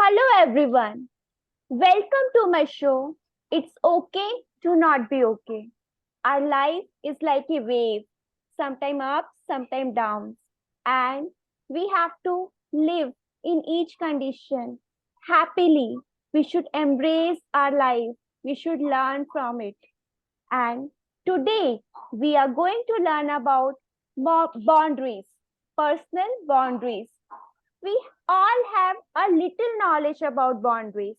Hello everyone. Welcome to my show. It's okay to not be okay. Our life is like a wave, sometime up, sometime down. And we have to live in each condition happily. We should embrace our life. We should learn from it. And today we are going to learn about boundaries, personal boundaries. We all have a little knowledge about boundaries.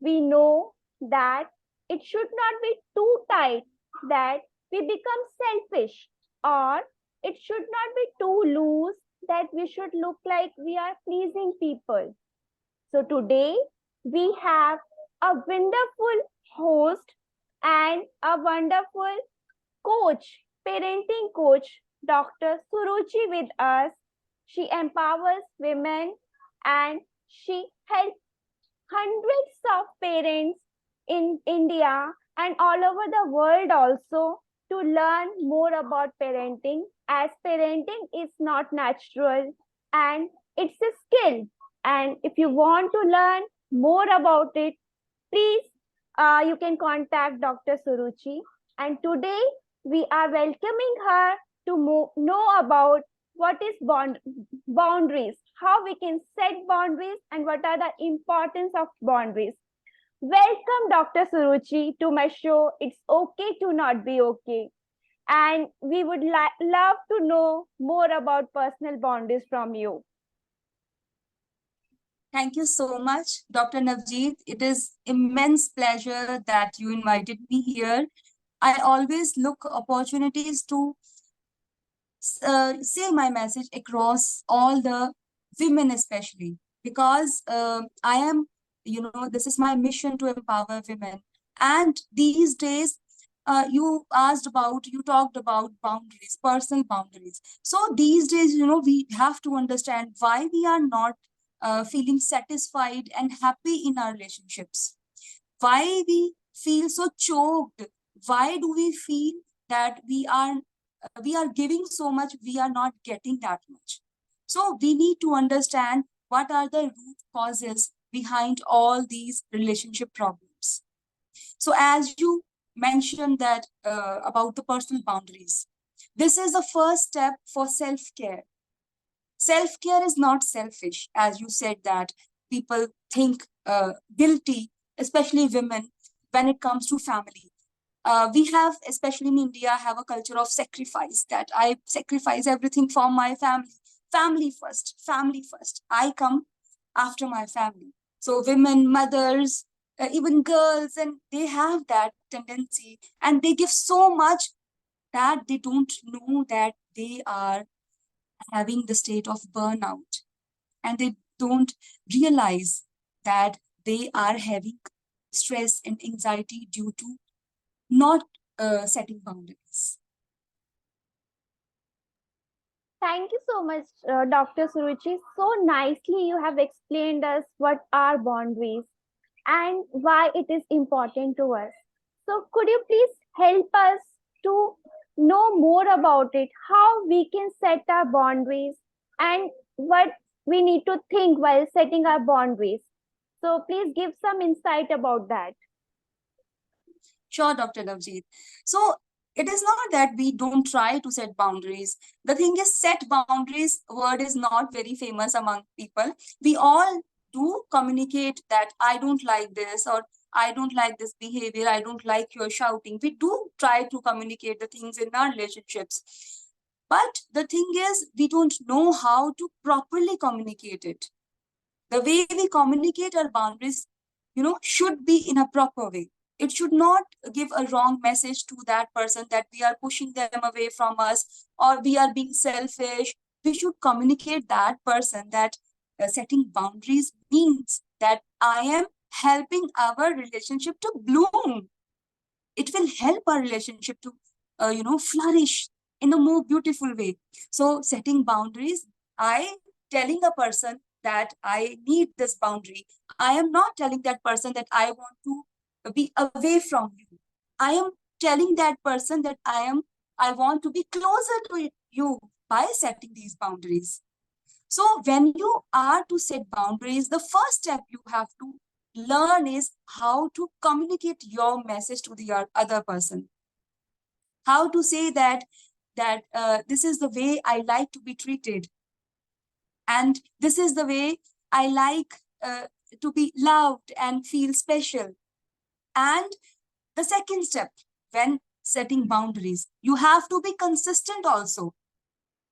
We know that it should not be too tight that we become selfish, or it should not be too loose that we should look like we are pleasing people. So today we have a wonderful host and a wonderful coach, parenting coach, Dr. Suruchi with us. She empowers women and she helps hundreds of parents in India and all over the world also to learn more about parenting, as parenting is not natural and it's a skill. And if you want to learn more about it, please you can contact Dr. Suruchi. And today we are welcoming her to know about what is boundaries, how we can set boundaries, and what are the importance of boundaries. Welcome, Dr. Suruchi, to my show. It's okay to not be okay. And we would love to know more about personal boundaries from you. Thank you so much, Dr. Navjeet. It is immense pleasure that you invited me here. I always look opportunities to say my message across all the women, especially because I am, this is my mission to empower women. And these days, you talked about boundaries, personal boundaries. So these days, we have to understand why we are not feeling satisfied and happy in our relationships. Why we feel so choked? Why do we feel that we are giving so much, we are not getting that much? So we need to understand what are the root causes behind all these relationship problems. So as you mentioned that about the personal boundaries, this is the first step for self-care. Self-care is not selfish, as you said that people think guilty, especially women, when it comes to family. We have, especially in India, have a culture of sacrifice, that I sacrifice everything for my family. Family first, family first. I come after my family. So women, mothers, even girls, and they have that tendency, and they give so much that they don't know that they are having the state of burnout, and they don't realize that they are having stress and anxiety due to not setting boundaries. Thank you so much, Dr. Suruchi. So nicely you have explained us what are boundaries and why it is important to us. So could you please help us to know more about it, how we can set our boundaries and what we need to think while setting our boundaries? So please give some insight about that. Sure, Dr. Navjeet. So it is not that we don't try to set boundaries. The thing is, set boundaries word is not very famous among people. We all do communicate that I don't like this, or I don't like this behavior, I don't like your shouting. We do try to communicate the things in our relationships. But the thing is, we don't know how to properly communicate it. The way we communicate our boundaries, should be in a proper way. It should not give a wrong message to that person that we are pushing them away from us or we are being selfish. We should communicate that person that setting boundaries means that I am helping our relationship to bloom. It will help our relationship to flourish in a more beautiful way. So setting boundaries, I telling a person that I need this boundary. I am not telling that person that I want to be away from you. I am telling that person that I want to be closer to you by setting these boundaries. So when you are to set boundaries, the first step you have to learn is how to communicate your message to the other person. How to say that this is the way I like to be treated, and this is the way I like to be loved and feel special. And the second step, when setting boundaries, you have to be consistent also.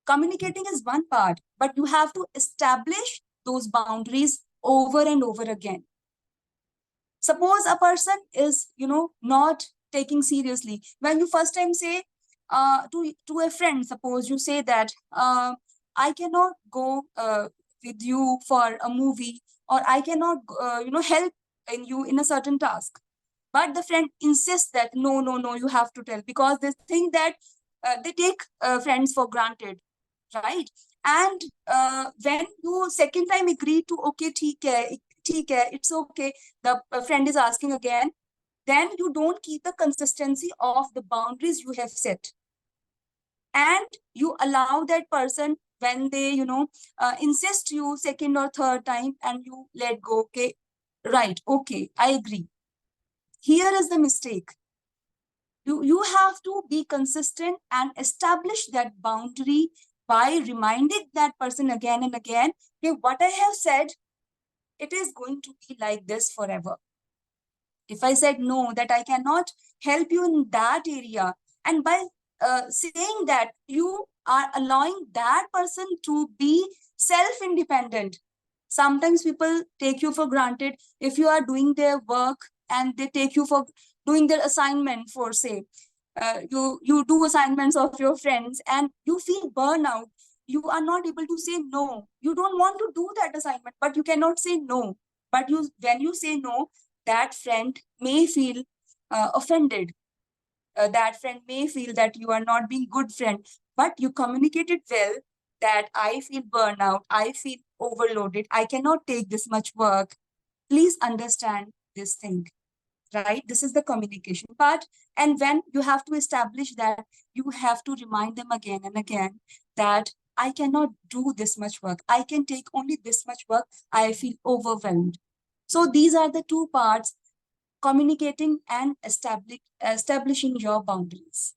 Communicating is one part, but you have to establish those boundaries over and over again. Suppose a person is, not taking seriously. When you first time say to a friend, suppose you say that I cannot go with you for a movie, or I cannot, help in you in a certain task. But the friend insists that no, no, no, you have to tell, because they think that they take friends for granted, right? And when you second time agree to, okay, theek hai, it's okay, the friend is asking again, then you don't keep the consistency of the boundaries you have set, and you allow that person, when they insist you second or third time, and you let go. Okay, right, okay, I agree. Here is the mistake. You have to be consistent and establish that boundary by reminding that person again and again, okay, what I have said, it is going to be like this forever. If I said no, that I cannot help you in that area, and by saying that, you are allowing that person to be self-independent. Sometimes people take you for granted. If you are doing their work and they take you for doing their assignment, for say, you do assignments of your friends and you feel burnout, you are not able to say no. You don't want to do that assignment, but you cannot say no. But when you say no, that friend may feel offended. That friend may feel that you are not being good friend, but you communicated well, that I feel burnout, I feel overloaded, I cannot take this much work. Please understand this thing, right? This is the communication part. And when you have to establish that, you have to remind them again and again that I cannot do this much work. I can take only this much work. I feel overwhelmed. So these are the two parts: communicating and establishing your boundaries.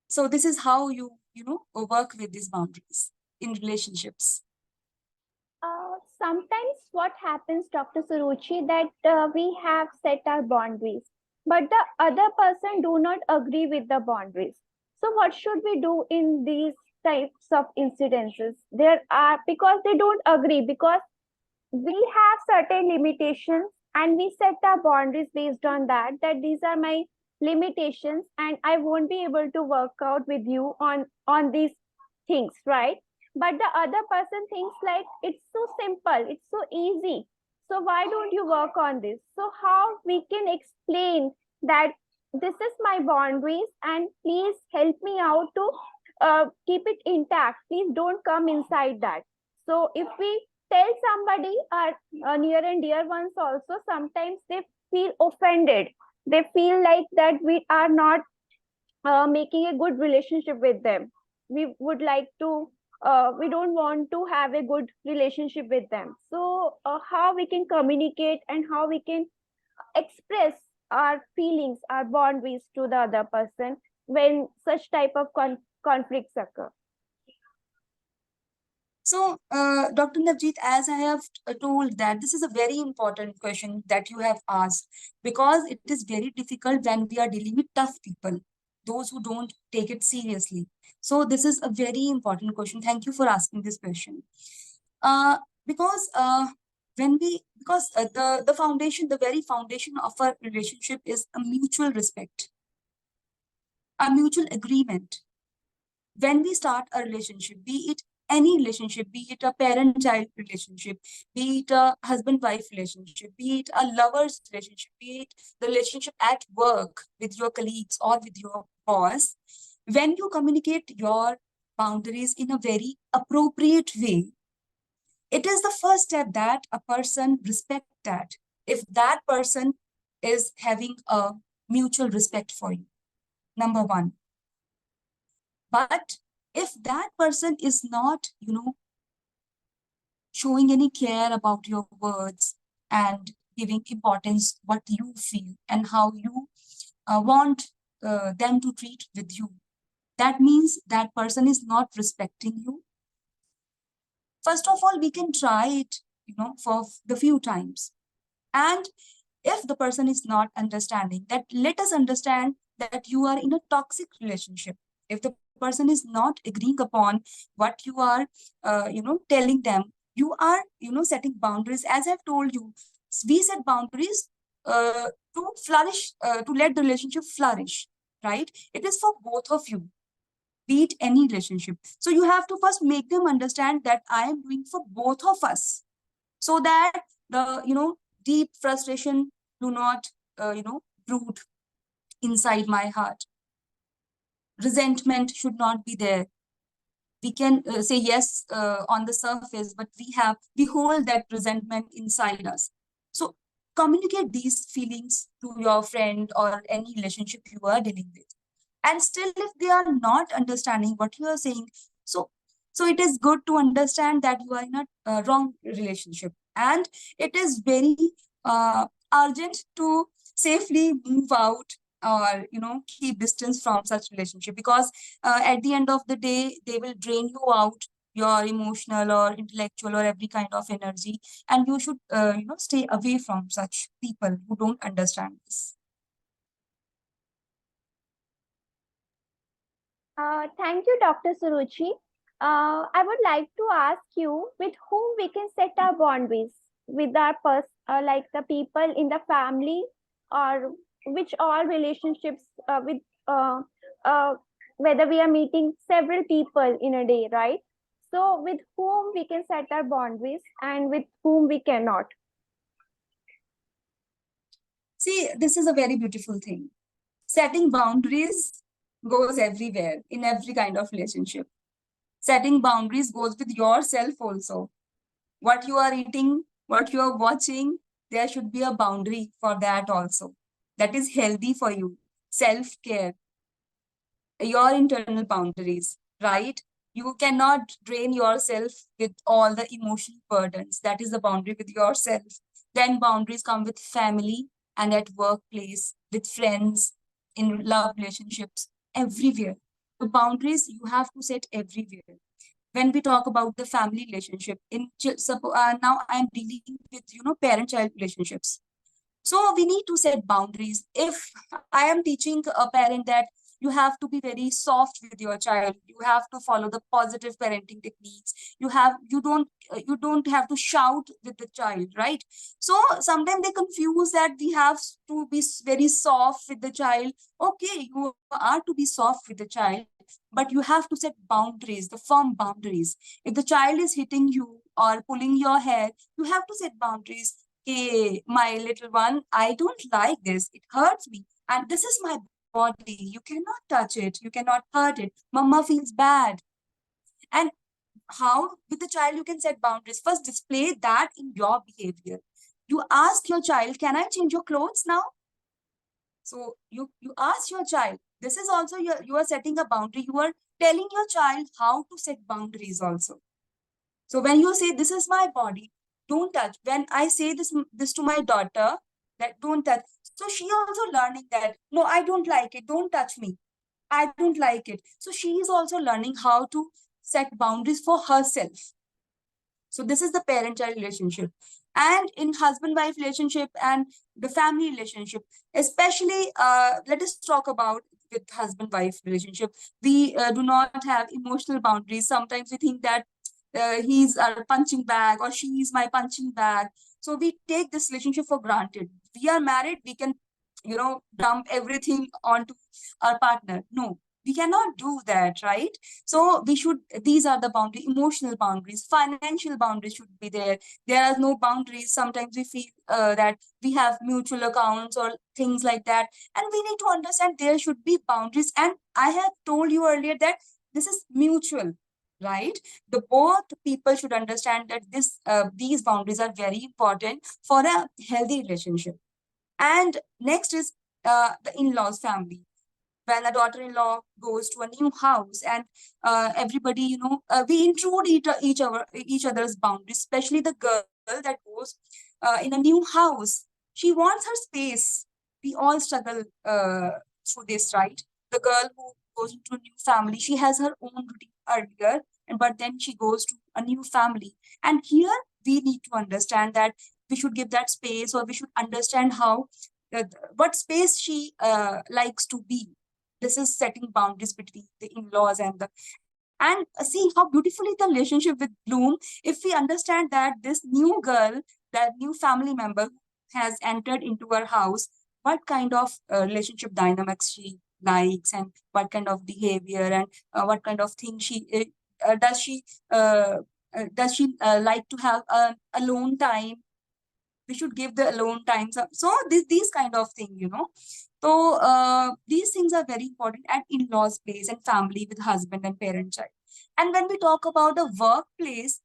So this is how you work with these boundaries in relationships. Sometimes what happens, Dr. Suruchi, that we have set our boundaries, but the other person do not agree with the boundaries. So what should we do in these types of incidences? There are, because they don't agree, because we have certain limitations and we set our boundaries based on that, that these are my limitations and I won't be able to work out with you on these things, right? But the other person thinks like it's so simple, it's so easy, so why don't you work on this? So how we can explain that this is my boundaries and please help me out to keep it intact, please don't come inside that. So if we tell somebody, our near and dear ones also, sometimes they feel offended, they feel like that we are not making a good relationship with them, we would like to we don't want to have a good relationship with them. So how we can communicate and how we can express our feelings, our boundaries to the other person when such type of conflicts occur? So, Dr. Navjeet, as I have told, that this is a very important question that you have asked, because it is very difficult when we are dealing with tough people, those who don't take it seriously. So this is a very important question. Thank you for asking this question. Uh, because the foundation, the very foundation of our relationship is a mutual respect, a mutual agreement. When we start a relationship, be it any relationship, be it a parent-child relationship, be it a husband-wife relationship, be it a lover's relationship, be it the relationship at work with your colleagues or with your boss, when you communicate your boundaries in a very appropriate way, it is the first step that a person respect that. If that person is having a mutual respect for you, number one. But If that person is not, showing any care about your words and giving importance what you feel and how you want them to treat with you, that means that person is not respecting you. First of all, we can try it, for the few times. And if the person is not understanding that, let us understand that you are in a toxic relationship. If the person is not agreeing upon what you are telling them, you are setting boundaries. As I've told you, we set boundaries to flourish, to let the relationship flourish, right? It is for both of you, be it any relationship. So you have to first make them understand that I am doing for both of us, so that the deep frustration do not brood inside my heart. Resentment should not be there. We can say yes on the surface, but we hold that resentment inside us. So communicate these feelings to your friend or any relationship you are dealing with. And still, if they are not understanding what you are saying, so it is good to understand that you are in a wrong relationship, and it is very urgent to safely move out, or keep distance from such relationship, because at the end of the day they will drain you out, your emotional or intellectual or every kind of energy, and you should stay away from such people who don't understand this. Thank you, Dr. Suruchi. I would like to ask you with whom we can set our boundaries, with our like the people in the family, or which all relationships with whether we are meeting several people in a day, right? So with whom we can set our boundaries and with whom we cannot. See, this is a very beautiful thing. Setting boundaries goes everywhere, in every kind of relationship. Setting boundaries goes with yourself also. What you are eating, what you are watching, there should be a boundary for that also. That is healthy for you. Self care, your internal boundaries, right? You cannot drain yourself with all the emotional burdens. That is the boundary with yourself. Then boundaries come with family and at workplace, with friends, in love relationships, everywhere. The boundaries you have to set everywhere. When we talk about the family relationship, now I'm dealing with parent-child relationships. So we need to set boundaries. If I am teaching a parent that you have to be very soft with your child, you have to follow the positive parenting techniques. You don't have to shout with the child, right? So sometimes they confuse that we have to be very soft with the child. Okay, you are to be soft with the child, but you have to set boundaries, the firm boundaries. If the child is hitting you or pulling your hair, you have to set boundaries. Hey, my little one, I don't like this. It hurts me. And this is my body. You cannot touch it. You cannot hurt it. Mama feels bad. And how, with the child, you can set boundaries. First, display that in your behavior. You ask your child, can I change your clothes now? So you ask your child. This is also you are setting a boundary. You are telling your child how to set boundaries also. So when you say, this is my body, don't touch. When I say this to my daughter, that don't touch. So she also learning that, no, I don't like it. Don't touch me. I don't like it. So she is also learning how to set boundaries for herself. So this is the parent-child relationship. And in husband-wife relationship and the family relationship, especially, let us talk about with husband-wife relationship. We do not have emotional boundaries. Sometimes we think that he's our punching bag or she is my punching bag. So we take this relationship for granted. We are married, we can, dump everything onto our partner. No, we cannot do that, right? So these are the boundaries, emotional boundaries, financial boundaries should be there. There are no boundaries. Sometimes we feel that we have mutual accounts or things like that. And we need to understand there should be boundaries. And I have told you earlier that this is mutual, right? The both people should understand that these boundaries are very important for a healthy relationship. And next is the in-laws family. when a daughter-in-law goes to a new house, and everybody, we intrude each other's boundaries, especially the girl that goes in a new house. She wants her space. We all struggle through this, right? The girl who goes into a new family, she has her own routine earlier, and but then she goes to a new family. And here we need to understand that we should give that space, or we should understand how uh, what space she likes to be. This is setting boundaries between the in-laws and see how beautifully the relationship will bloom if we understand that this new girl, that new family member who has entered into our house, what kind of relationship dynamics she likes, and what kind of behavior, and what kind of thing she does she like to have alone time. We should give the alone time. So these kind of thing, So these things are very important at in-laws place and family with husband and parent child. And when we talk about the workplace,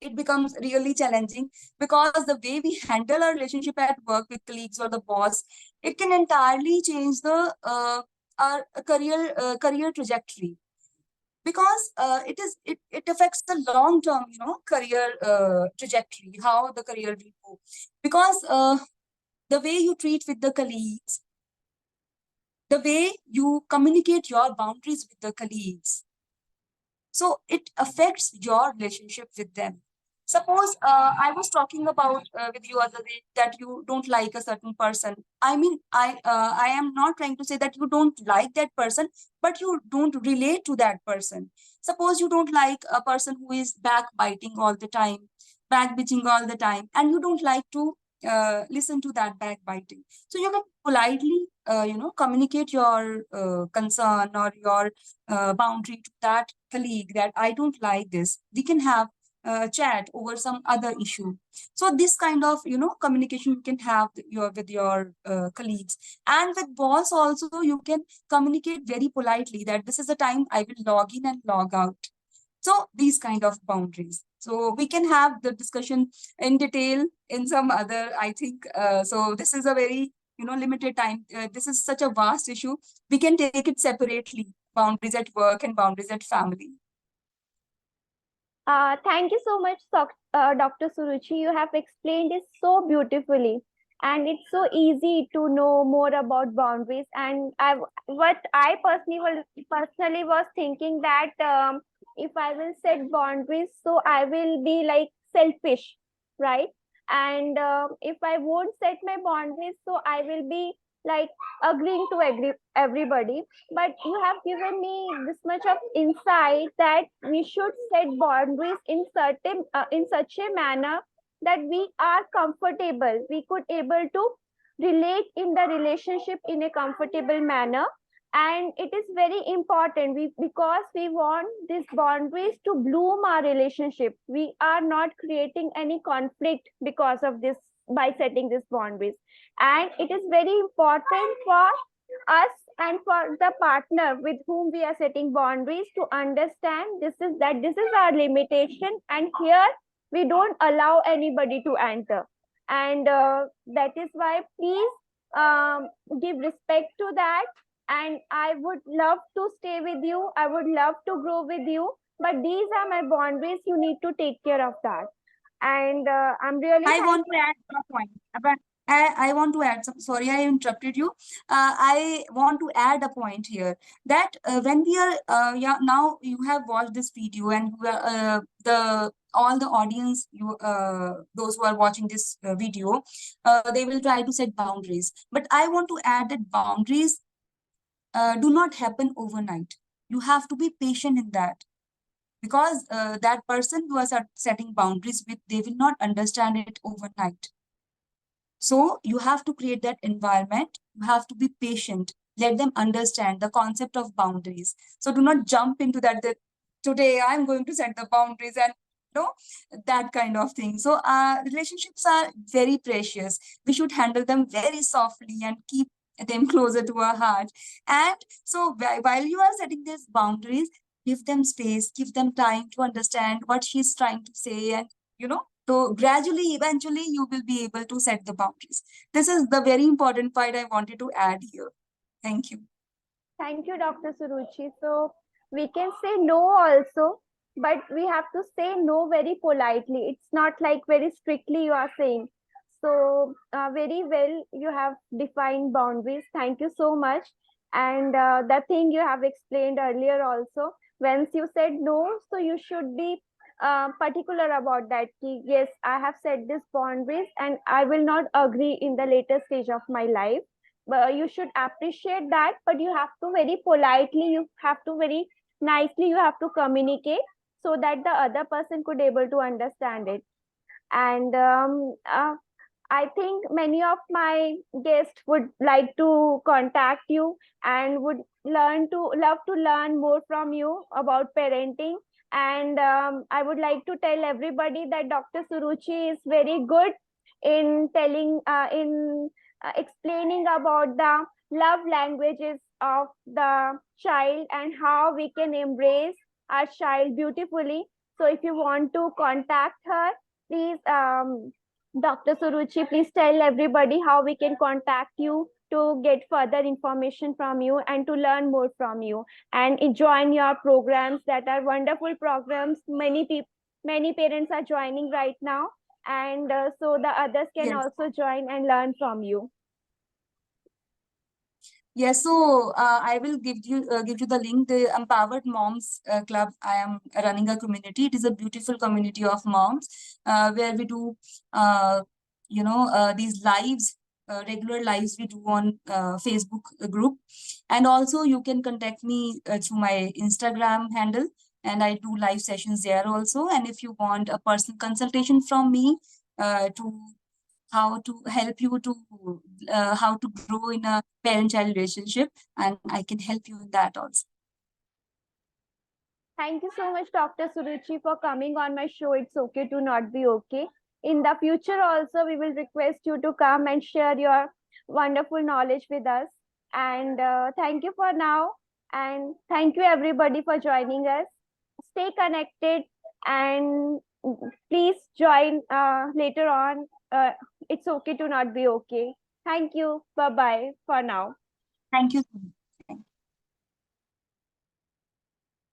it becomes really challenging, because the way we handle our relationship at work with colleagues or the boss, it can entirely change the our career trajectory, because it affects the long term, career trajectory, how the career will go. Because the way you treat with the colleagues, the way you communicate your boundaries with the colleagues, so it affects your relationship with them. Suppose I was talking about with you other day that you don't like a certain person. I mean, I am not trying to say that you don't like that person, but you don't relate to that person. Suppose you don't like a person who is backbiting all the time, backbitching all the time, and you don't like to listen to that backbiting. So you can politely, communicate your concern or your boundary to that colleague, that I don't like this. We can have chat over some other issue. So this kind of, communication you can have with your colleagues. And with boss also, you can communicate very politely that this is the time I will log in and log out. So these kind of boundaries. So we can have the discussion in detail in some other, I think. So this is a very, limited time. This is such a vast issue. We can take it separately, boundaries at work and boundaries at family. Thank you so much, Dr. Suruchi. You have explained it so beautifully, and it's so easy to know more about boundaries. And what I personally was thinking that if I will set boundaries, so I will be like selfish, right? And if I won't set my boundaries, so I will be like agreeing to everybody. But you have given me this much of insight that we should set boundaries in such a manner that we are comfortable, we could able to relate in the relationship in a comfortable manner. And it is very important, because we want these boundaries to bloom our relationship. We are not creating any conflict because of this, by setting these boundaries. And it is very important for us and for the partner with whom we are setting boundaries to understand this is our limitation, and here we don't allow anybody to enter. And that is why please give respect to that. And I would love to stay with you, I would love to grow with you, but these are my boundaries, you need to take care of that. And I'm really I want thankful. to add a point. But I want to add some, sorry, I interrupted you. I want to add a point here, that when we are, yeah, now you have watched this video, and you are, all the audience, those who are watching this video, they will try to set boundaries. But I want to add that boundaries do not happen overnight. You have to be patient in that, because that person who are setting boundaries with, they will not understand it overnight. So you have to create that environment. You have to be patient. Let them understand the concept of boundaries. So do not jump into that today I'm going to set the boundaries, and that kind of thing. So relationships are very precious. We should handle them very softly and keep them closer to our heart. And so while you are setting these boundaries, give them space, give them time to understand what she's trying to say, and so gradually, eventually, you will be able to set the boundaries. This is the very important point I wanted to add here. Thank you. Thank you, Dr. Suruchi. So we can say no also, but we have to say no very politely. It's not like very strictly you are saying. So very well, you have defined boundaries. Thank you so much. And the thing you have explained earlier also, once you said no, so you should be particular about that. Yes, I have set these boundaries, and I will not agree in the later stage of my life. But you should appreciate that, but you have to very politely, you have to very nicely, you have to communicate so that the other person could able to understand it. And I think many of my guests would like to contact you and would love to learn more from you about parenting. And I would like to tell everybody that Dr. Suruchi is very good in explaining about the love languages of the child and how we can embrace our child beautifully. So if you want to contact her, please, Dr. Suruchi, please tell everybody how we can contact you to get further information from you and to learn more from you and join your programs that are wonderful programs. Many parents are joining right now, and so the others can Yes. also join and learn from you. Yes, so I will give you the link. The Empowered Moms Club. I am running a community. It is a beautiful community of moms where we do, uh, these lives, regular lives we do on Facebook group, and also you can contact me through my Instagram handle, and I do live sessions there also. And if you want a personal consultation from me to how to help you to how to grow in a parent-child relationship, and I can help you in that also. Thank you so much, Dr. Suruchi, for coming on my show. It's okay to not be okay. In the future, also, we will request you to come and share your wonderful knowledge with us. And thank you for now. And thank you, everybody, for joining us. Stay connected and please join later on. It's okay to not be okay. Thank you. Bye bye for now. Thank you so much.